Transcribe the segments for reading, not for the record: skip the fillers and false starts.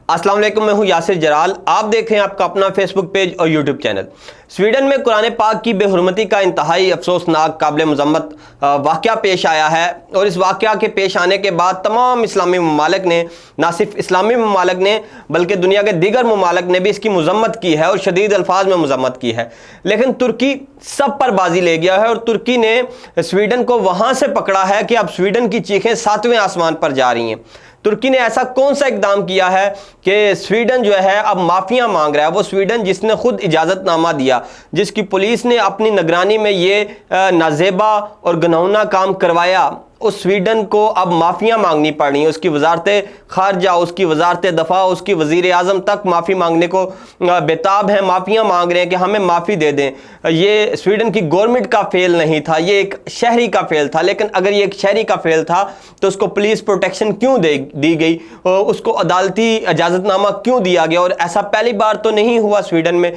अस्सलाम वालेकुम, मैं हूं यासिर जलाल। आप देख रहे हैं आपका अपना फेसबुक पेज और यूट्यूब चैनल। स्वीडन में कुरान पाक की बेहुरमती का इंतहाई अफसोसनाक काबिल मजम्मत वाक़या पेश आया है और इस वाक़या के पेश आने के बाद तमाम इस्लामी ममालिक ने, ना सिर्फ इस्लामी ममालिक ने बल्कि दुनिया के दीगर ममालिक ने भी इसकी मजम्मत की है और शदीद अल्फाज में मजम्मत की है। लेकिन तुर्की सब पर बाजी ले गया है और तुर्की ने स्वीडन को वहाँ से पकड़ा है कि अब स्वीडन की चीखें सातवें आसमान पर जा रही हैं। तुर्की ने ऐसा कौन सा इकदाम किया है कि स्वीडन जो है अब माफिया मांग रहा है। वो स्वीडन जिसने खुद इजाज़तनामा दिया, जिसकी पुलिस ने अपनी निगरानी में ये नाजेबा और घिनौना काम करवाया, उस स्वीडन को अब माफ़ियाँ मांगनी पड़ रही हैं। उसकी वजारत खारजा, उसकी वजारत दफ़ा, उसकी वज़ीर आज़म तक माफ़ी मांगने को बेताब हैं, माफ़ियाँ मांग रहे हैं कि हमें माफ़ी दे दें। ये स्वीडन की गवर्नमेंट का फेल नहीं था, ये एक शहरी का फेल था। लेकिन अगर ये एक शहरी का फेल था तो उसको पुलिस प्रोटेक्शन क्यों दी गई, उसको अदालती इजाज़तनामा क्यों दिया गया? और ऐसा पहली बार तो नहीं हुआ स्वीडन में।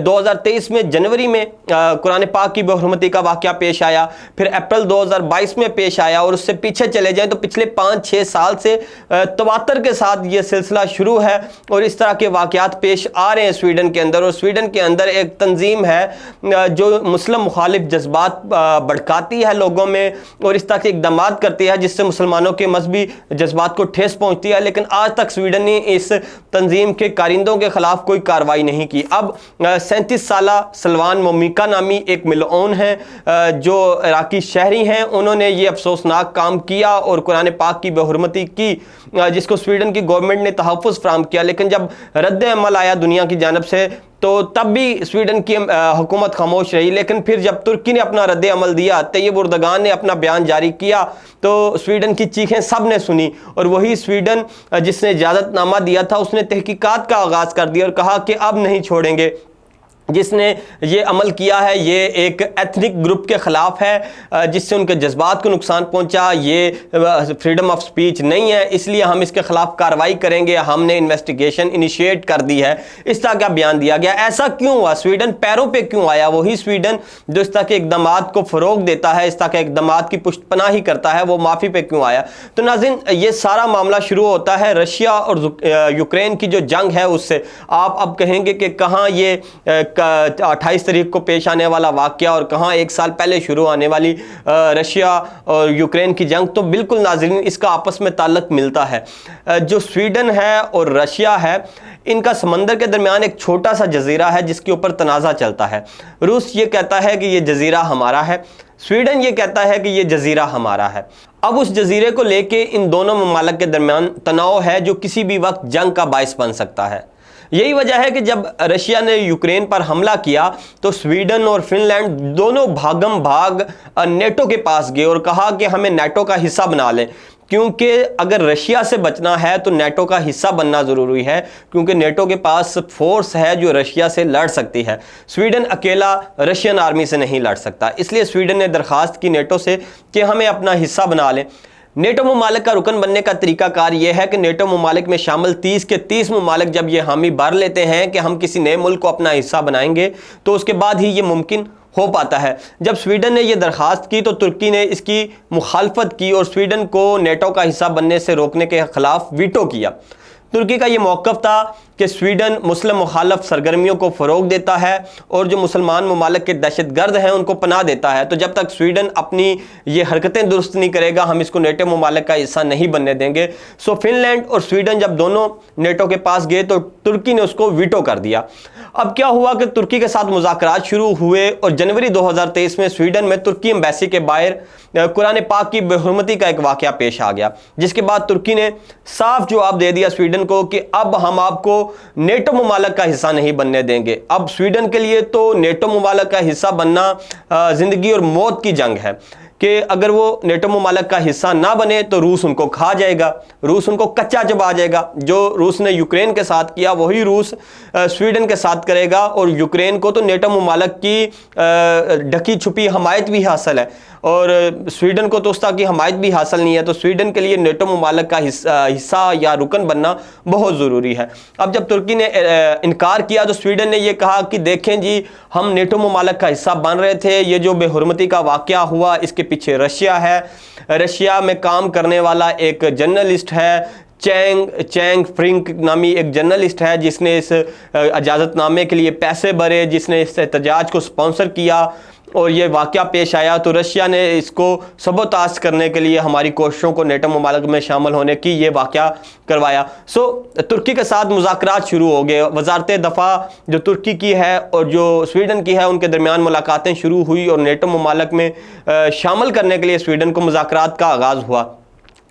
2023 में जनवरी में कुरान पाक की बेहुरमती का वाक़या पेश आया, फिर अप्रैल 2022 में पेश आया और उससे पीछे चले जाएं तो पिछले 5-6 साल से तवातर के साथ ये सिलसिला शुरू है और इस तरह के वाक़यात पेश आ रहे हैं स्वीडन के अंदर। और स्वीडन के अंदर एक तंजीम है जो मुस्लिम मुखालिफ जज्बात भड़काती है लोगों में और इस तरह के इक़दाम करती है जिससे मुसलमानों के मजहबी जज्बात को ठेस पहुँचती है। लेकिन आज तक स्वीडन ने इस तंजीम के कारिंदों के ख़िलाफ़ कोई कार्रवाई नहीं की। अब 37 साला सलवान मोमिका नामी एक मिलओन है जो इराकी शहरी हैं, उन्होंने ये अफसोसनाक काम किया और कुरान पाक की बेहुरमती की, जिसको स्वीडन की गवर्नमेंट ने तहफ़्फ़ुज़ फराहम किया। लेकिन जब रद्द अमल आया दुनिया की जानिब से तो तब भी स्वीडन की हुकूमत खामोश रही। लेकिन फिर जब तुर्की ने अपना रद्द अमल दिया, तैयब उर्दगान ने अपना बयान जारी किया, तो स्वीडन की चीखें सब ने सुनी और वही स्वीडन जिसने इजाज़तनामा दिया था उसने तहकीकात का आगाज़ कर दिया और कहा कि अब नहीं छोड़ेंगे। जिसने ये अमल किया है ये एक एथनिक ग्रुप के ख़िलाफ़ है जिससे उनके जज्बात को नुकसान पहुंचा। ये फ्रीडम ऑफ स्पीच नहीं है, इसलिए हम इसके ख़िलाफ़ कार्रवाई करेंगे, हमने इन्वेस्टिगेशन इनिशिएट कर दी है। इस तरह का बयान दिया गया। ऐसा क्यों हुआ? स्वीडन पैरों पे क्यों आया? वही स्वीडन जो इस तरह के इक़दाम को फ़रोग़ देता है, इस तरह के इक़दाम की पुष्टपनाही करता है, वो माफ़ी पे क्यों आया? तो नाज़रीन, ये सारा मामला शुरू होता है रशिया और यूक्रेन की जो जंग है उससे। आप अब कहेंगे कि कहाँ ये 28 तारीख को पेश आने वाला वाक़या और कहाँ 1 साल पहले शुरू आने वाली रशिया और यूक्रेन की जंग। तो बिल्कुल नाज़रीन, इसका आपस में ताल्लुक़ मिलता है। जो स्वीडन है और रशिया है, इनका समंदर के दरमियान एक छोटा सा जजीरा है जिसके ऊपर तनाज़ा चलता है। रूस ये कहता है कि ये जजीरा हमारा है, स्वीडन ये कहता है कि ये जजीरा हमारा है। अब उस जजीरे को लेके इन दोनों ममालिक के दरमियान तनाव है जो किसी भी वक्त जंग का बाइस बन सकता है। यही वजह है कि जब रशिया ने यूक्रेन पर हमला किया तो स्वीडन और फिनलैंड दोनों भागम भाग नेटो के पास गए और कहा कि हमें नेटो का हिस्सा बना लें, क्योंकि अगर रशिया से बचना है तो नेटो का हिस्सा बनना ज़रूरी है, क्योंकि नेटो के पास फोर्स है जो रशिया से लड़ सकती है। स्वीडन अकेला रशियन आर्मी से नहीं लड़ सकता, इसलिए स्वीडन ने दरख्वास्त की नेटो से कि हमें अपना हिस्सा बना लें। नेटो ममालिक का रुकन बनने का तरीकाकार यह है कि नेटो ममालिक में शामिल 30 के 30 ममालिक जब ये हामी भर लेते हैं कि हम किसी नए मुल्क को अपना हिस्सा बनाएंगे तो उसके बाद ही ये मुमकिन हो पाता है। जब स्वीडन ने यह दरख्वास्त की तो तुर्की ने इसकी मुखालफत की और स्वीडन को नेटो का हिस्सा बनने से रोकने के खिलाफ वीटो किया। तुर्की का ये मौक़िफ़ था कि स्वीडन मुस्लिम मुखालफ सरगर्मियों को फ़रोग़ देता है और जो मुसलमान ममालिक के दहशतगर्द हैं उनको पनाह देता है। तो जब तक स्वीडन अपनी ये हरकतें दुरुस्त नहीं करेगा, हम इसको नेटो ममालिक का हिस्सा नहीं बनने देंगे। सो फिनलैंड और स्वीडन जब दोनों नेटो के पास गए तो तुर्की ने उसको वीटो कर दिया। अब क्या हुआ कि तुर्की के साथ मुज़ाकरात शुरू हुए और जनवरी 2023 में स्वीडन में तुर्की एम्बेसी के बाहर कुरान पाक की बेहुरमती का एक वाक़या पेश आ गया, जिसके बाद तुर्की ने साफ जवाब दे दिया स्वीडन को कि अब हम आपको नेटो ममालिक का हिस्सा नहीं बनने देंगे। अब स्वीडन के लिए तो नेटो ममालिक का हिस्सा बनना ज़िंदगी और मौत की जंग है कि अगर वो नेटो ममालिक का हिस्सा ना बने तो रूस उनको खा जाएगा, रूस उनको कच्चा चबा जाएगा। जो रूस ने यूक्रेन के साथ किया वही रूस स्वीडन के साथ करेगा और यूक्रेन को तो नेटो ममालिक की ढकी छुपी हमायत भी हासिल है और स्वीडन को तो उस तरह की हमायत भी हासिल नहीं है। तो स्वीडन के लिए नेटो ममालिक का हिस्सा या रुकन बनना बहुत ज़रूरी है। अब जब तुर्की ने इनकार किया तो स्वीडन ने यह कहा कि देखें जी, हम नेटो ममालिक का हिस्सा बन रहे थे, ये जो बेहुरमती का वाक़या हुआ इसके पीछे रशिया है, रशिया में काम करने वाला एक जर्नलिस्ट है, چینگ فرنک نامی ایک جرنلسٹ ہے جس نے اس اجازت نامے کے لیے پیسے بھرے، جس نے اس احتجاج کو سپانسر کیا اور یہ واقعہ پیش آیا تو رشیا نے اس کو سبوتاژ کرنے کے لیے ہماری کوششوں کو نیٹو ممالک میں شامل ہونے کی یہ واقعہ کروایا۔ ترکی کے ساتھ مذاکرات شروع ہو گئے، وزارت دفاع جو ترکی کی ہے اور جو سویڈن کی ہے ان کے درمیان ملاقاتیں شروع ہوئی اور نیٹو ممالک میں شامل کرنے کے لیے سویڈن کو مذاکرات کا آغاز ہوا۔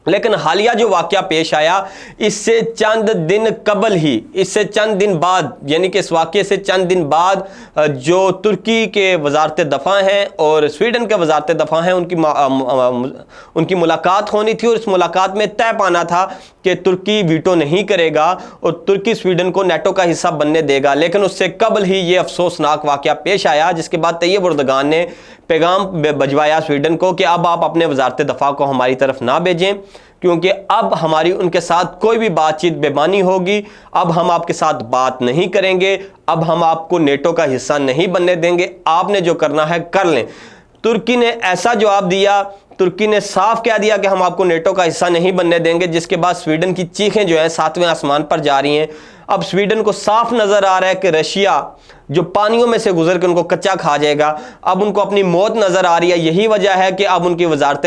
لیکن حالیہ جو واقعہ پیش آیا اس سے چند دن قبل ہی، اس سے چند دن بعد، یعنی کہ اس واقعے سے چند دن بعد جو ترکی کے وزارت دفاع ہیں اور سویڈن کے وزارت دفاع ہیں ان کی ملاقات ہونی تھی، اور اس ملاقات میں طے پانا تھا کہ ترکی ویٹو نہیں کرے گا اور ترکی سویڈن کو نیٹو کا حصہ بننے دے گا۔ لیکن اس سے قبل ہی یہ افسوسناک واقعہ پیش آیا، جس کے بعد طیب اردگان نے پیغام بھجوایا سویڈن کو کہ اب آپ اپنے وزارت دفاع کو ہماری طرف نہ بھیجیں، کیونکہ اب ہماری ان کے ساتھ کوئی بھی بات چیت بے معنی ہوگی، اب ہم آپ کے ساتھ بات نہیں کریں گے، اب ہم آپ کو نیٹو کا حصہ نہیں بننے دیں گے، آپ نے جو کرنا ہے کر لیں۔ ترکی نے ایسا جواب دیا، ترکی نے صاف کہہ دیا کہ ہم آپ کو نیٹو کا حصہ نہیں بننے دیں گے، جس کے بعد سویڈن کی چیخیں جو ہیں 7ویں آسمان پر جا رہی ہیں۔ اب سویڈن کو صاف نظر آ رہا ہے کہ رشیا جو پانیوں میں سے گزر کے ان کو کچا کھا جائے گا، اب ان کو اپنی موت نظر آ رہی ہے۔ یہی وجہ ہے کہ اب ان کی وزارت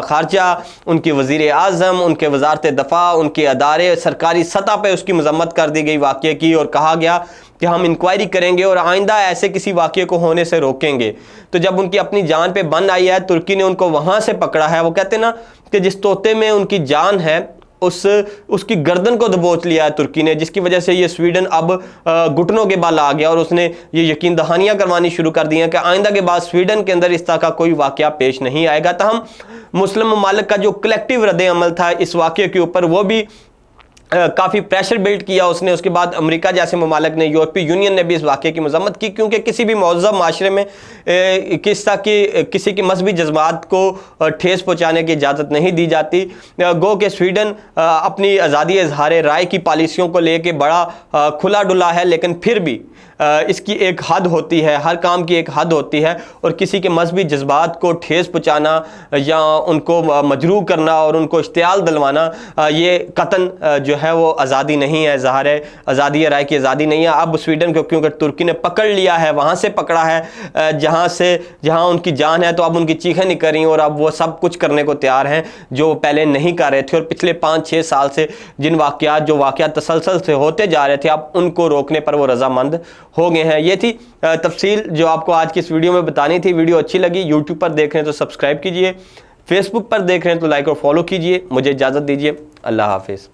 خارجہ، ان کی وزیر اعظم، ان کے وزارت دفاع، ان کے ادارے سرکاری سطح پہ اس کی مذمت کر دی گئی واقعے کی، اور کہا گیا کہ ہم انکوائری کریں گے اور آئندہ ایسے کسی واقعے کو ہونے سے روکیں گے۔ تو جب ان کی اپنی جان پہ بن آئی ہے، ترکی نے ان کو وہاں سے پکڑا ہے۔ وہ کہتے ہیں نا کہ جس طوطے میں ان کی جان ہے اس کی گردن کو دبوچ لیا ہے ترکی نے، جس کی وجہ سے یہ سویڈن اب گھٹنوں کے بال آ گیا اور اس نے یہ یقین دہانیاں کروانی شروع کر دی ہیں کہ آئندہ کے بعد سویڈن کے اندر اس طرح کا کوئی واقعہ پیش نہیں آئے گا۔ تاہم مسلم ممالک کا جو کلیکٹیو رد عمل تھا اس واقعے کے اوپر، وہ بھی کافی پریشر بلڈ کیا اس نے۔ اس کے بعد امریکہ جیسے ممالک نے، یورپی یونین نے بھی اس واقعے کی مذمت کی، کیونکہ کسی بھی مہذب معاشرے میں کسی کی مذہبی جذبات کو ٹھیس پہنچانے کی اجازت نہیں دی جاتی۔ گو کہ سویڈن اپنی آزادی اظہار رائے کی پالیسیوں کو لے کے بڑا کھلا ڈلا ہے، لیکن پھر بھی اس کی ایک حد ہوتی ہے، ہر کام کی ایک حد ہوتی ہے، اور کسی کے مذہبی جذبات کو ٹھیس پہنچانا یا ان کو مجروح کرنا اور ان کو اشتعال دلوانا، یہ قطعاً جو ہے وہ آزادی نہیں ہے، ظاہر ہے آزادی رائے کی آزادی نہیں ہے۔ اب سویڈن کو کیونکہ ترکی نے پکڑ لیا ہے، وہاں سے پکڑا ہے جہاں ان کی جان ہے، تو اب ان کی چیخیں نہیں کر رہی، اور اب وہ سب کچھ کرنے کو تیار ہیں جو پہلے نہیں کر رہے تھے، اور پچھلے 5-6 سال سے جن واقعات تسلسل سے ہوتے جا رہے تھے، اب ان کو روکنے پر وہ رضامند ہو گئے ہیں۔ یہ تھی تفصیل جو آپ کو آج کی اس ویڈیو میں بتانی تھی۔ ویڈیو اچھی لگی، یوٹیوب پر دیکھ رہے ہیں تو سبسکرائب کیجئے، فیس بک پر دیکھ رہے ہیں تو لائک اور فالو کیجئے۔ مجھے اجازت دیجئے، اللہ حافظ۔